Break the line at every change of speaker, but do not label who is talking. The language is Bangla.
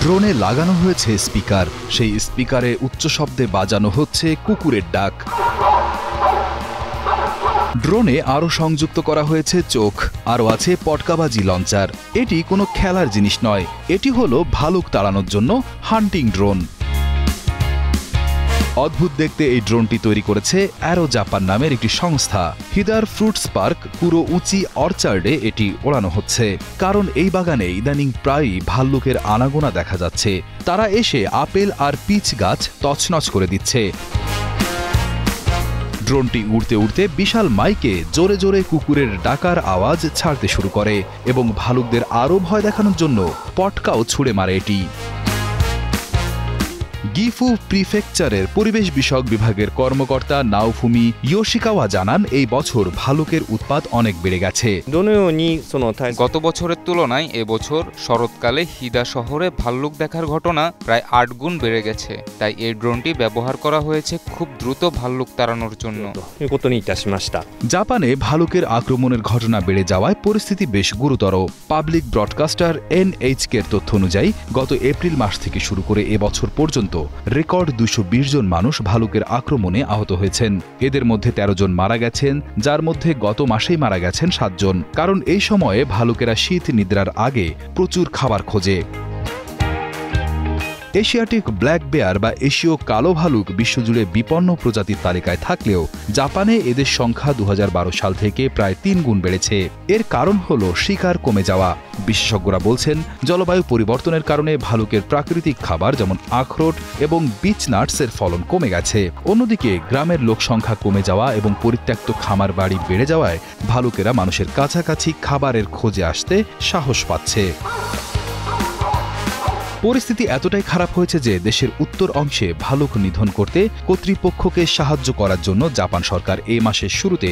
ড্রোনে লাগানো হয়েছে স্পিকার, সেই স্পিকারে উচ্চ শব্দে বাজানো হচ্ছে কুকুরের ডাক। ড্রোনে আরও সংযুক্ত করা হয়েছে চোখ, আরও আছে পটকাবাজি লঞ্চার। এটি কোনো খেলার জিনিস নয়, এটি হলো ভালুক তাড়ানোর জন্য হান্টিং ড্রোন। অদ্ভুত দেখতে এই ড্রোনটি তৈরি করেছে অ্যারো জাপান নামের একটি সংস্থা। হিদার ফ্রুটস পার্ক পুরো উঁচি অর্চার্ডে এটি ওড়ানো হচ্ছে, কারণ এই বাগানে ইদানিং প্রায়ই ভাল্লুকের আনাগোনা দেখা যাচ্ছে। তারা এসে আপেল আর পিচ গাছ তছনছ করে দিচ্ছে। ড্রোনটি উড়তে উড়তে বিশাল মাইকে জোরে জোরে কুকুরের ডাকার আওয়াজ ছাড়তে শুরু করে এবং ভালুকদের আরও ভয় দেখানোর জন্য পটকাও ছুঁড়ে মারে এটি। গিফু প্রিফেকচারের পরিবেশ বিষয়ক বিভাগের কর্মকর্তা নাওফুমি ইয়োশিকাওয়া জানান, এই বছর ভালুকের উৎপাত অনেক বেড়ে গেছে।
গত বছরের তুলনায় এবছর শরৎকালে হিদা শহরে ভাল্লুক দেখার ঘটনা প্রায় ৮ গুণ বেড়ে গেছে। তাই এই ড্রোনটি ব্যবহার করা হয়েছে খুব দ্রুত ভাল্লুক তাড়ানোর জন্য।
জাপানে ভালুকের আক্রমণের ঘটনা বেড়ে যাওয়ায় পরিস্থিতি বেশ গুরুতর। পাবলিক ব্রডকাস্টার NHK-র তথ্য অনুযায়ী গত এপ্রিল মাস থেকে শুরু করে এবছর পর্যন্ত রেকর্ড 220 জন মানুষ ভালুকের আক্রমণে আহত হয়েছেন। এদের মধ্যে 13 জন মারা গেছেন, যার মধ্যে গত মাসেই মারা গেছেন 7 জন। কারণ এই সময়ে ভালুকেরা শীত নিদ্রার আগে প্রচুর খাবার খোঁজে। এশিয়াটিক ব্ল্যাক বেয়ার বা এশীয় কালো ভালুক বিশ্বজুড়ে বিপন্ন প্রজাতির তালিকায় থাকলেও জাপানে এদের সংখ্যা 2012 সাল থেকে প্রায় 3 গুণ বেড়েছে। এর কারণ হল শিকার কমে যাওয়া। বিশেষজ্ঞরা বলছেন, জলবায়ু পরিবর্তনের কারণে ভালুকের প্রাকৃতিক খাবার যেমন আখরোট এবং বিচ নাটসের ফলন কমে গেছে। অন্যদিকে গ্রামের লোক সংখ্যা কমে যাওয়া এবং পরিত্যক্ত খামার বাড়ি বেড়ে যাওয়ায় ভালুকেরা মানুষের কাছাকাছি খাবারের খোঁজে আসতে সাহস পাচ্ছে। পরিস্থিতি এতটাই খারাপ হয়েছে যে দেশের উত্তর অংশে ভালুক নিধন করতে কর্তৃপক্ষকে সাহায্য করার জন্য জাপান সরকার এই মাসের শুরুতে